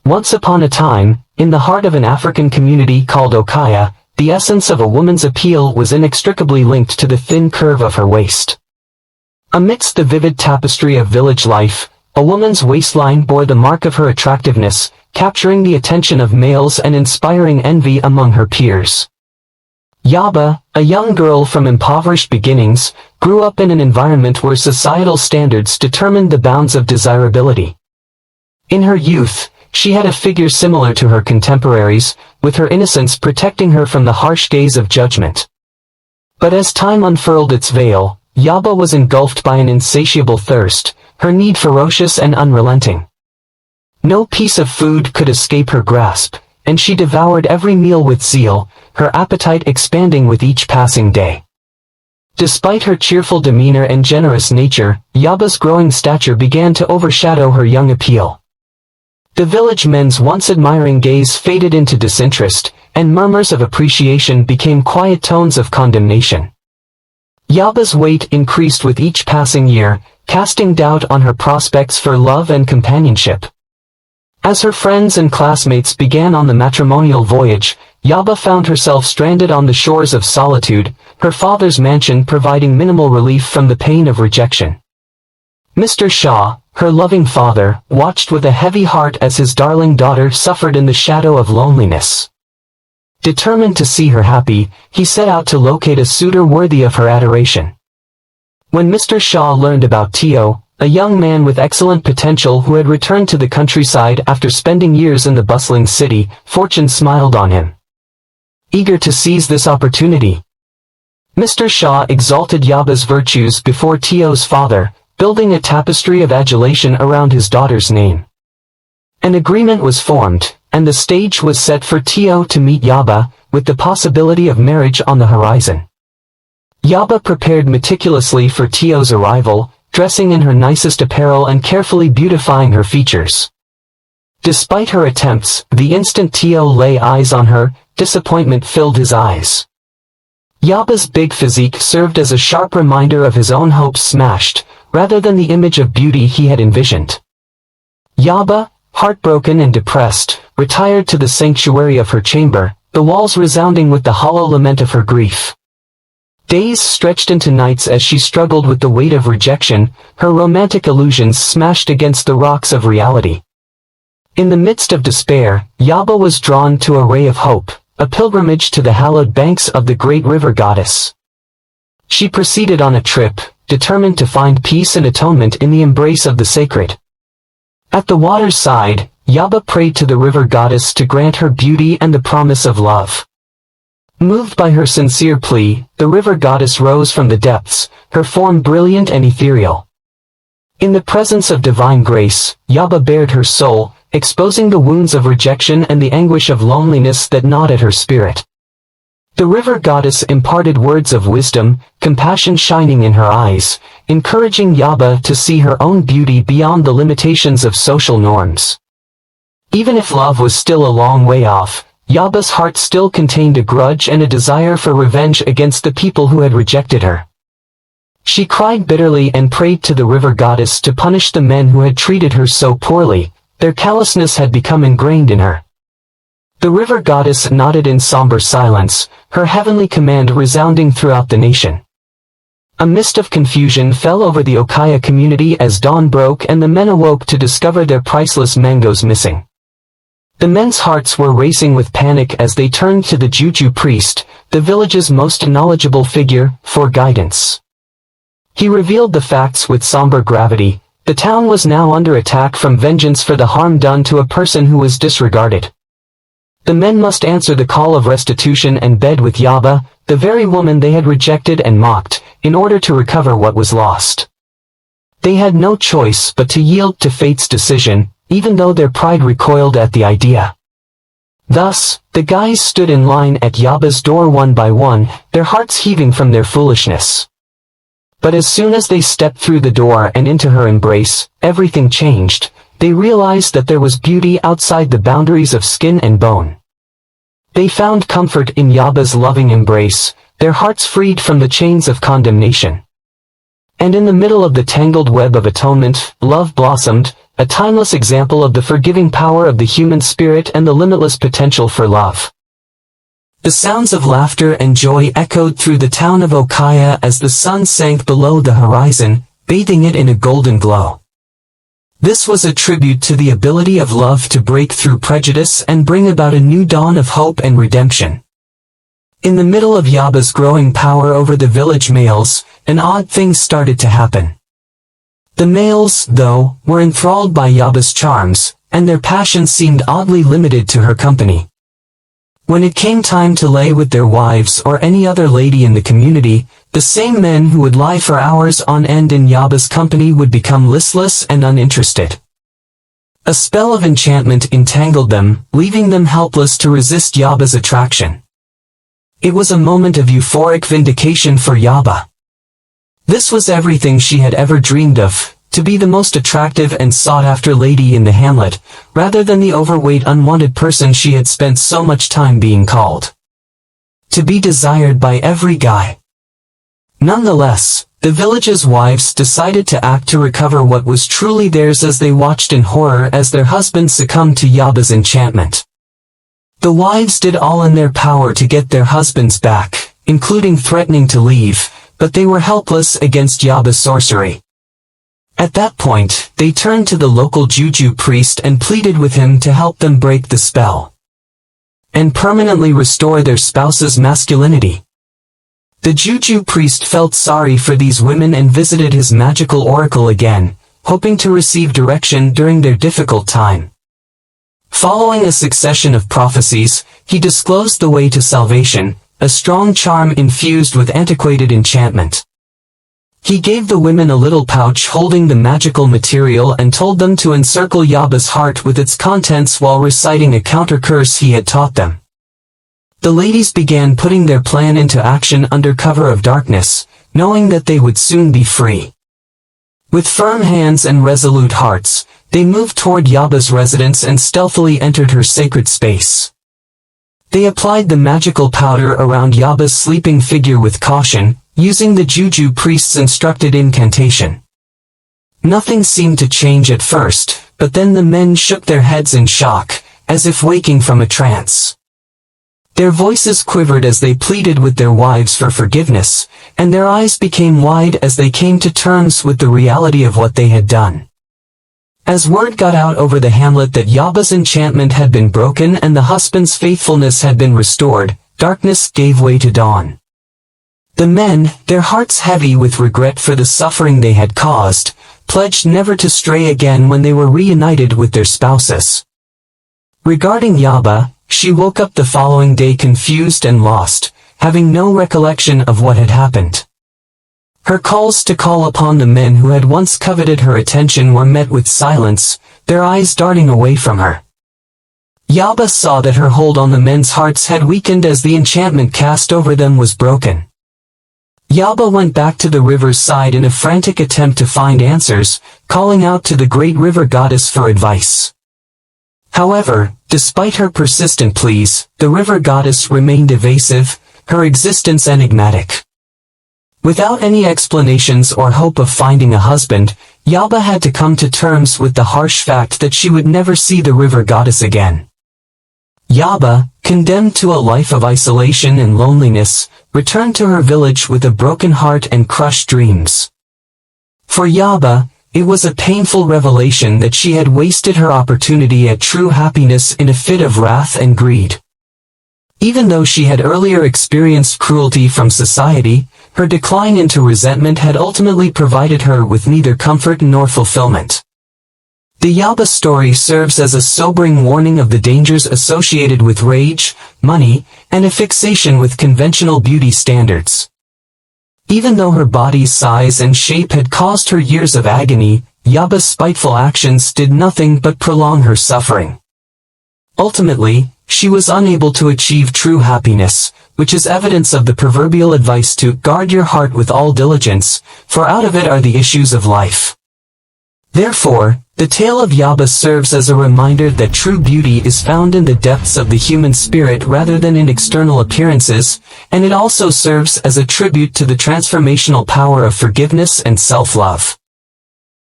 Once upon a time, in the heart of an African community called Okaya, the essence of a woman's appeal was inextricably linked to the thin curve of her waist. Amidst the vivid tapestry of village life, a woman's waistline bore the mark of her attractiveness, capturing the attention of males and inspiring envy among her peers. Yaba, a young girl from impoverished beginnings, grew up in an environment where societal standards determined the bounds of desirability. In her youth, she had a figure similar to her contemporaries, with her innocence protecting her from the harsh gaze of judgment. But as time unfurled its veil, Yaba was engulfed by an insatiable thirst, her need ferocious and unrelenting. No piece of food could escape her grasp, and she devoured every meal with zeal, her appetite expanding with each passing day. Despite her cheerful demeanor and generous nature, Yaba's growing stature began to overshadow her young appeal. The village men's once admiring gaze faded into disinterest, and murmurs of appreciation became quiet tones of condemnation. Yaba's weight increased with each passing year, casting doubt on her prospects for love and companionship. As her friends and classmates began on the matrimonial voyage, Yaba found herself stranded on the shores of solitude, her father's mansion providing minimal relief from the pain of rejection. Mr. Shah, her loving father, watched with a heavy heart as his darling daughter suffered in the shadow of loneliness. Determined to see her happy, he set out to locate a suitor worthy of her adoration. When Mr. Shah learned about Tio, a young man with excellent potential who had returned to the countryside after spending years in the bustling city, fortune smiled on him. Eager to seize this opportunity, Mr. Shah exalted Yaba's virtues before Tio's father, building a tapestry of adulation around his daughter's name. An agreement was formed, and the stage was set for Tio to meet Yaba, with the possibility of marriage on the horizon. Yaba prepared meticulously for Tio's arrival, dressing in her nicest apparel and carefully beautifying her features. Despite her attempts, the instant Tio lay eyes on her, disappointment filled his eyes. Yaba's big physique served as a sharp reminder of his own hopes smashed, rather than the image of beauty he had envisioned. Yaba, heartbroken and depressed, retired to the sanctuary of her chamber, the walls resounding with the hollow lament of her grief. Days stretched into nights as she struggled with the weight of rejection, her romantic illusions smashed against the rocks of reality. In the midst of despair, Yaba was drawn to a ray of hope, a pilgrimage to the hallowed banks of the great river goddess. She proceeded on a trip, determined to find peace and atonement in the embrace of the sacred. At the water's side, Yaba prayed to the river goddess to grant her beauty and the promise of love. Moved by her sincere plea, the river goddess rose from the depths, her form brilliant and ethereal. In the presence of divine grace, Yaba bared her soul, exposing the wounds of rejection and the anguish of loneliness that gnawed at her spirit. The river goddess imparted words of wisdom, compassion shining in her eyes, encouraging Yaba to see her own beauty beyond the limitations of social norms. Even if love was still a long way off, Yaba's heart still contained a grudge and a desire for revenge against the people who had rejected her. She cried bitterly and prayed to the river goddess to punish the men who had treated her so poorly. Their callousness had become ingrained in her. The river goddess nodded in somber silence, her heavenly command resounding throughout the nation. A mist of confusion fell over the Okaya community as dawn broke and the men awoke to discover their priceless mangoes missing. The men's hearts were racing with panic as they turned to the Juju priest, the village's most knowledgeable figure, for guidance. He revealed the facts with somber gravity. The town was now under attack from vengeance for the harm done to a person who was disregarded. The men must answer the call of restitution and bed with Yaba, the very woman they had rejected and mocked, in order to recover what was lost. They had no choice but to yield to fate's decision, even though their pride recoiled at the idea. Thus, the guys stood in line at Yaba's door one by one, their hearts heaving from their foolishness. But as soon as they stepped through the door and into her embrace, everything changed. They realized that there was beauty outside the boundaries of skin and bone. They found comfort in Yaba's loving embrace, their hearts freed from the chains of condemnation. And in the middle of the tangled web of atonement, love blossomed, a timeless example of the forgiving power of the human spirit and the limitless potential for love. The sounds of laughter and joy echoed through the town of Okaya as the sun sank below the horizon, bathing it in a golden glow. This was a tribute to the ability of love to break through prejudice and bring about a new dawn of hope and redemption. In the middle of Yaba's growing power over the village males, an odd thing started to happen. The males, though, were enthralled by Yaba's charms, and their passion seemed oddly limited to her company. When it came time to lay with their wives or any other lady in the community, the same men who would lie for hours on end in Yaba's company would become listless and uninterested. A spell of enchantment entangled them, leaving them helpless to resist Yaba's attraction. It was a moment of euphoric vindication for Yaba. This was everything she had ever dreamed of, to be the most attractive and sought-after lady in the hamlet, rather than the overweight unwanted person she had spent so much time being called. To be desired by every guy. Nonetheless, the village's wives decided to act to recover what was truly theirs as they watched in horror as their husbands succumbed to Yaba's enchantment. The wives did all in their power to get their husbands back, including threatening to leave, but they were helpless against Yaba's sorcery. At that point, they turned to the local juju priest and pleaded with him to help them break the spell and permanently restore their spouse's masculinity. The juju priest felt sorry for these women and visited his magical oracle again, hoping to receive direction during their difficult time. Following a succession of prophecies, he disclosed the way to salvation, a strong charm infused with antiquated enchantment. He gave the women a little pouch holding the magical material and told them to encircle Yaba's heart with its contents while reciting a counter-curse he had taught them. The ladies began putting their plan into action under cover of darkness, knowing that they would soon be free. With firm hands and resolute hearts, they moved toward Yaba's residence and stealthily entered her sacred space. They applied the magical powder around Yaba's sleeping figure with caution, using the juju priest's instructed incantation. Nothing seemed to change at first, but then the men shook their heads in shock, as if waking from a trance. Their voices quivered as they pleaded with their wives for forgiveness, and their eyes became wide as they came to terms with the reality of what they had done. As word got out over the hamlet that Yaba's enchantment had been broken and the husband's faithfulness had been restored, darkness gave way to dawn. The men, their hearts heavy with regret for the suffering they had caused, pledged never to stray again when they were reunited with their spouses. Regarding Yaba, she woke up the following day confused and lost, having no recollection of what had happened. Her calls to call upon the men who had once coveted her attention were met with silence, their eyes darting away from her. Yaba saw that her hold on the men's hearts had weakened as the enchantment cast over them was broken. Yaba went back to the river's side in a frantic attempt to find answers, calling out to the great river goddess for advice. However, despite her persistent pleas, the river goddess remained evasive, her existence enigmatic. Without any explanations or hope of finding a husband, Yaba had to come to terms with the harsh fact that she would never see the river goddess again. Yaba, condemned to a life of isolation and loneliness, returned to her village with a broken heart and crushed dreams. For Yaba, it was a painful revelation that she had wasted her opportunity at true happiness in a fit of wrath and greed. Even though she had earlier experienced cruelty from society, her decline into resentment had ultimately provided her with neither comfort nor fulfillment. The Yaba story serves as a sobering warning of the dangers associated with rage, money, and a fixation with conventional beauty standards. Even though her body's size and shape had caused her years of agony, Yaba's spiteful actions did nothing but prolong her suffering. Ultimately, she was unable to achieve true happiness, which is evidence of the proverbial advice to guard your heart with all diligence, for out of it are the issues of life. Therefore, the tale of Yaba serves as a reminder that true beauty is found in the depths of the human spirit rather than in external appearances, and it also serves as a tribute to the transformational power of forgiveness and self-love.